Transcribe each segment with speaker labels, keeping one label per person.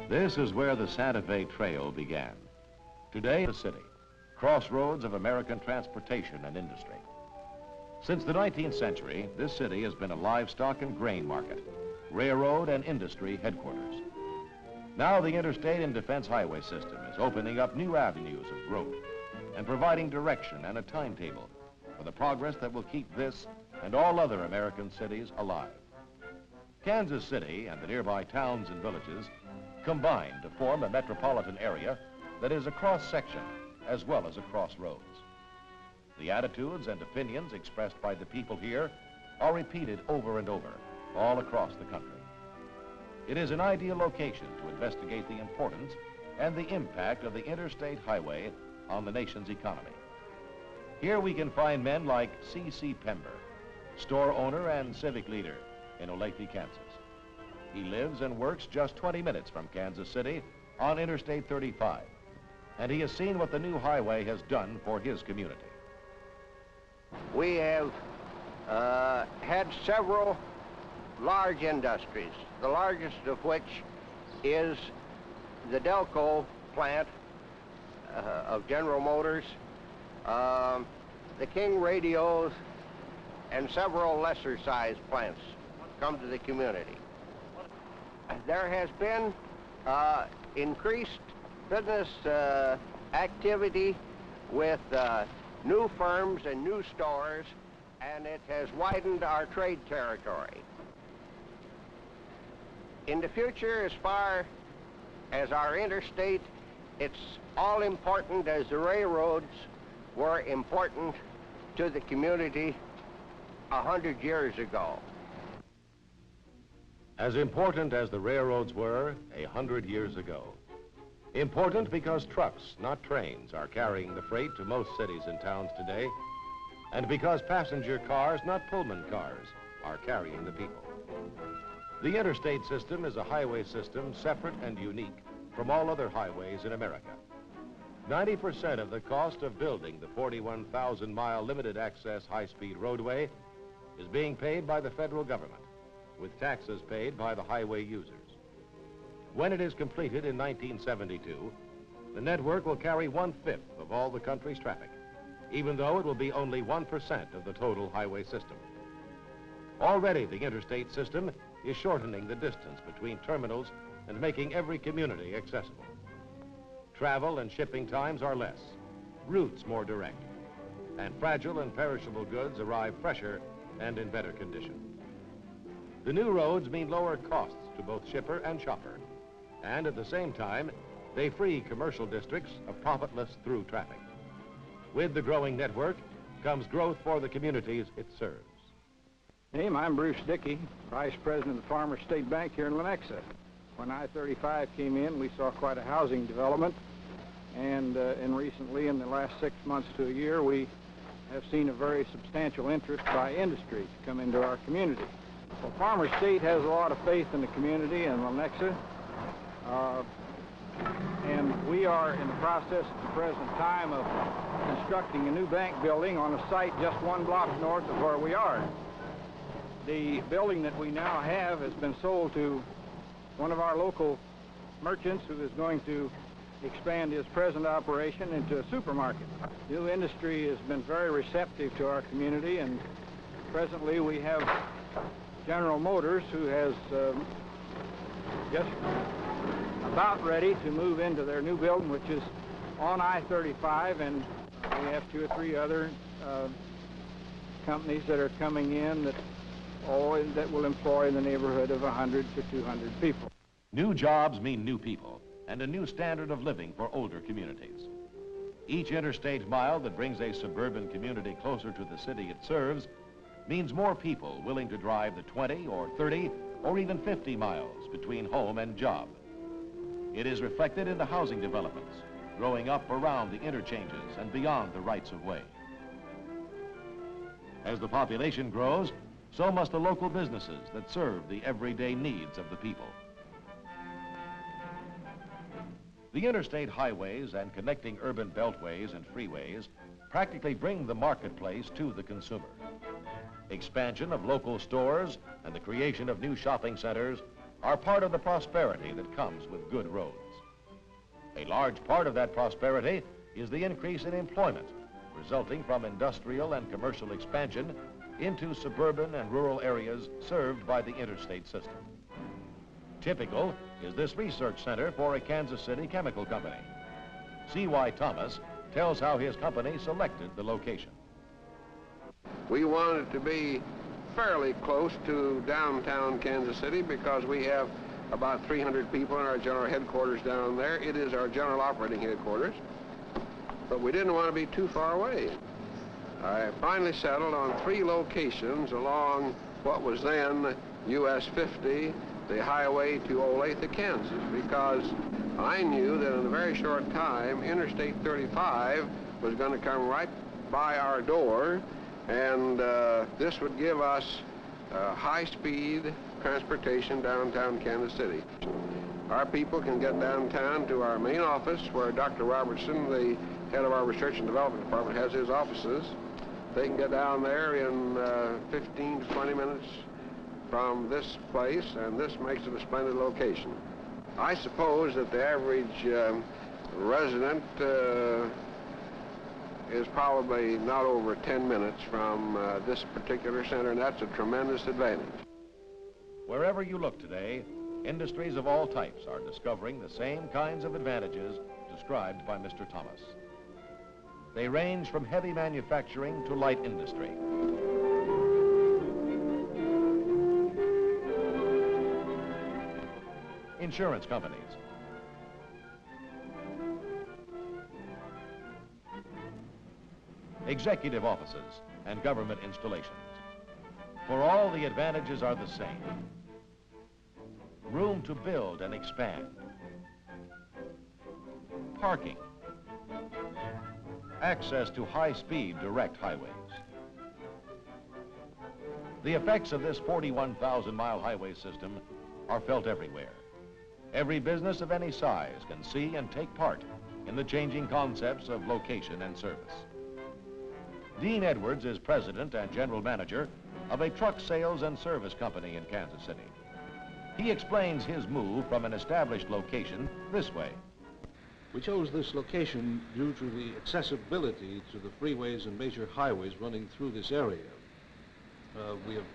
Speaker 1: This is where the Santa Fe Trail began. Today, the city, crossroads of American transportation and industry. Since the 19th century, this city has been a livestock and grain market, railroad and industry headquarters. Now the interstate and defense highway system is opening up new avenues of growth and providing direction and a timetable for the progress that will keep this and all other American cities alive. Kansas City and the nearby towns and villages combine to form a metropolitan area that is a cross-section as well as a crossroads. The attitudes and opinions expressed by the people here are repeated over and over all across the country. It is an ideal location to investigate the importance and the impact of the interstate highway on the nation's economy. Here we can find men like C.C. Pember, store owner and civic leader in Olathe, Kansas. He lives and works just 20 minutes from Kansas City on Interstate 35, and he has seen what the new highway has done for his community.
Speaker 2: We have had several large industries, the largest of which is the Delco plant of General Motors, the King Radios, and several lesser-sized plants come to the community. There has been increased business activity with new firms and new stores, and it has widened our trade territory. In the future, as far as our interstate, it's all important as the railroads were important to the community 100 years ago.
Speaker 1: As important as the railroads were 100 years ago. Important because trucks, not trains, are carrying the freight to most cities and towns today, and because passenger cars, not Pullman cars, are carrying the people. The interstate system is a highway system separate and unique from all other highways in America. 90% of the cost of building the 41,000-mile limited access high-speed roadway is being paid by the federal government, with taxes paid by the highway users. When it is completed in 1972, the network will carry 1/5 of all the country's traffic, even though it will be only 1% of the total highway system. Already, the interstate system is shortening the distance between terminals and making every community accessible. Travel and shipping times are less, routes more direct, and fragile and perishable goods arrive fresher and in better condition. The new roads mean lower costs to both shipper and shopper, and at the same time, they free commercial districts of profitless through traffic. With the growing network comes growth for the communities it serves.
Speaker 3: Hey, I'm Bruce Dickey, Vice President of the Farmers State Bank here in Lenexa. When I-35 came in, we saw quite a housing development, and recently, in the last 6 months to a year, we have seen a very substantial interest by industry to come into our community. Well, Farmers State has a lot of faith in the community in Lenexa, and we are in the process at the present time of constructing a new bank building on a site just 1 block north of where we are. The building that we now have has been sold to one of our local merchants who is going to expand his present operation into a supermarket. New industry has been very receptive to our community, and presently we have General Motors, who has just about ready to move into their new building, which is on I-35, and we have 2 or 3 other companies that are coming in that will employ in the neighborhood of 100 to 200 people.
Speaker 1: New jobs mean new people and a new standard of living for older communities. Each interstate mile that brings a suburban community closer to the city it serves means more people willing to drive the 20 or 30 or even 50 miles between home and job. It is reflected in the housing developments growing up around the interchanges and beyond the rights of way. As the population grows, So must the local businesses that serve the everyday needs of the people. The interstate highways and connecting urban beltways and freeways practically bring the marketplace to the consumer. Expansion of local stores and the creation of new shopping centers are part of the prosperity that comes with good roads. A large part of that prosperity is the increase in employment resulting from industrial and commercial expansion into suburban and rural areas served by the interstate system. Typical is this research center for a Kansas City chemical company. C.Y. Thomas tells how his company selected the location.
Speaker 4: We wanted to be fairly close to downtown Kansas City because we have about 300 people in our general headquarters down there. It is our general operating headquarters, but we didn't want to be too far away. I finally settled on 3 locations along what was then US 50, the highway to Olathe, Kansas, because I knew that in a very short time, Interstate 35 was going to come right by our door, and this would give us high-speed transportation downtown Kansas City. Our people can get downtown to our main office where Dr. Robertson, the head of our Research and Development Department, has his offices. They can get down there in 15 to 20 minutes from this place, and this makes it a splendid location. I suppose that the average resident is probably not over 10 minutes from this particular center, and that's a tremendous advantage.
Speaker 1: Wherever you look today, industries of all types are discovering the same kinds of advantages described by Mr. Thomas. They range from heavy manufacturing to light industry. Insurance companies. Executive offices and government installations. For all, the advantages are the same. Room to build and expand. Parking. Access to high-speed direct highways. The effects of this 41,000-mile highway system are felt everywhere. Every business of any size can see and take part in the changing concepts of location and service. Dean Edwards is president and general manager of a truck sales and service company in Kansas City. He explains his move from an established location this way.
Speaker 5: We chose this location due to the accessibility to the freeways and major highways running through this area. We have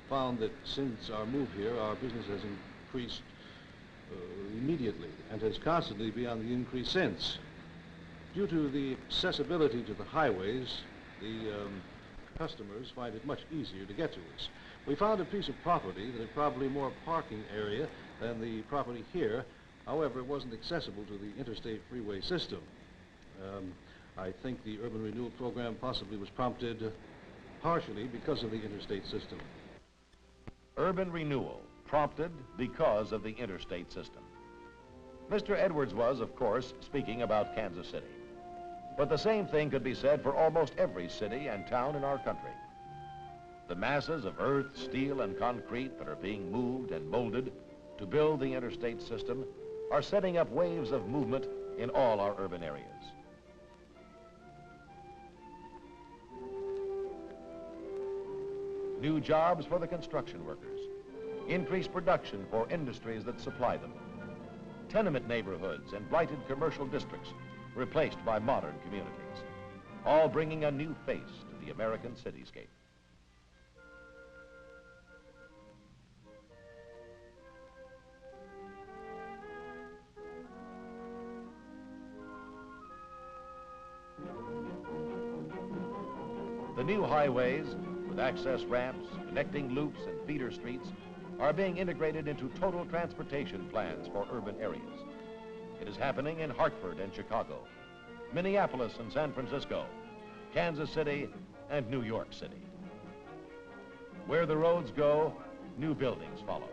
Speaker 5: found that since our move here, our business has increased immediately and has constantly been on the increase since. Due to the accessibility to the highways, the customers find it much easier to get to us. We found a piece of property that had probably more parking area than the property here. However, it wasn't accessible to the interstate freeway system. I think the urban renewal program possibly was prompted partially because of the interstate system.
Speaker 1: Urban renewal prompted because of the interstate system. Mr. Edwards was, of course, speaking about Kansas City. But the same thing could be said for almost every city and town in our country. The masses of earth, steel, and concrete that are being moved and molded to build the interstate system are setting up waves of movement in all our urban areas. New jobs for the construction workers, increased production for industries that supply them, tenement neighborhoods and blighted commercial districts replaced by modern communities, all bringing a new face to the American cityscape. The new highways, with access ramps, connecting loops, and feeder streets, are being integrated into total transportation plans for urban areas. It is happening in Hartford and Chicago, Minneapolis and San Francisco, Kansas City, and New York City. Where the roads go, new buildings follow.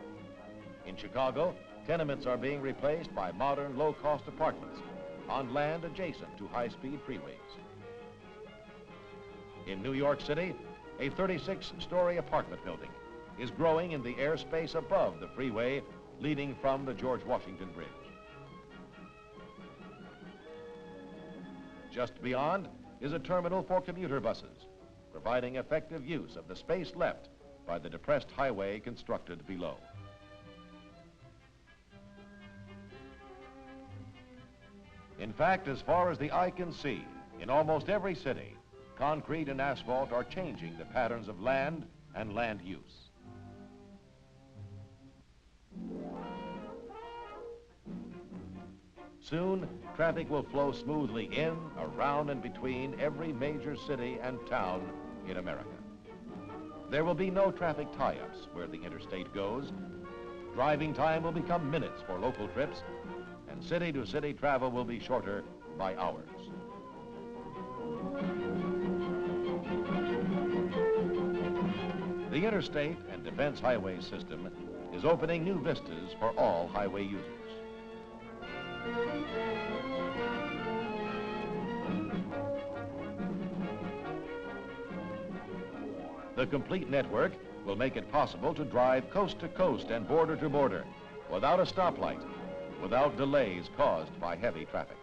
Speaker 1: In Chicago, tenements are being replaced by modern low-cost apartments on land adjacent to high-speed freeways. In New York City, a 36-story apartment building, is growing in the airspace above the freeway leading from the George Washington Bridge. Just beyond is a terminal for commuter buses, providing effective use of the space left by the depressed highway constructed below. In fact, as far as the eye can see, in almost every city, concrete and asphalt are changing the patterns of land and land use. Soon, traffic will flow smoothly in, around, and between every major city and town in America. There will be no traffic tie-ups where the interstate goes. Driving time will become minutes for local trips, and city-to-city travel will be shorter by hours. The interstate and defense highway system is opening new vistas for all highway users. The complete network will make it possible to drive coast to coast and border to border without a stoplight, without delays caused by heavy traffic.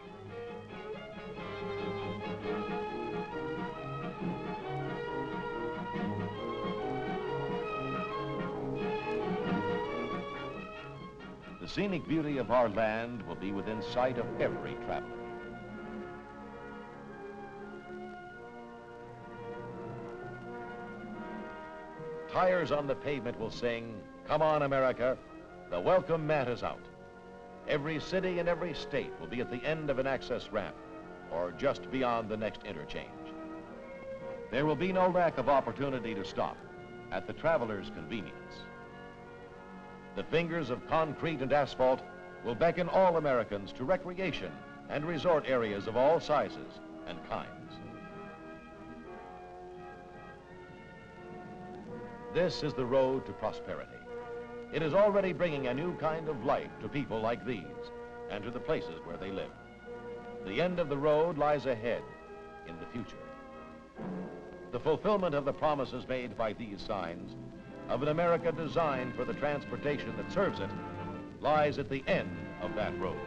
Speaker 1: The scenic beauty of our land will be within sight of every traveler. Tires on the pavement will sing, "Come on, America, the welcome mat is out." Every city and every state will be at the end of an access ramp or just beyond the next interchange. There will be no lack of opportunity to stop at the traveler's convenience. The fingers of concrete and asphalt will beckon all Americans to recreation and resort areas of all sizes and kinds. This is the road to prosperity. It is already bringing a new kind of life to people like these and to the places where they live. The end of the road lies ahead in the future. The fulfillment of the promises made by these signs of an America designed for the transportation that serves it lies at the end of that road.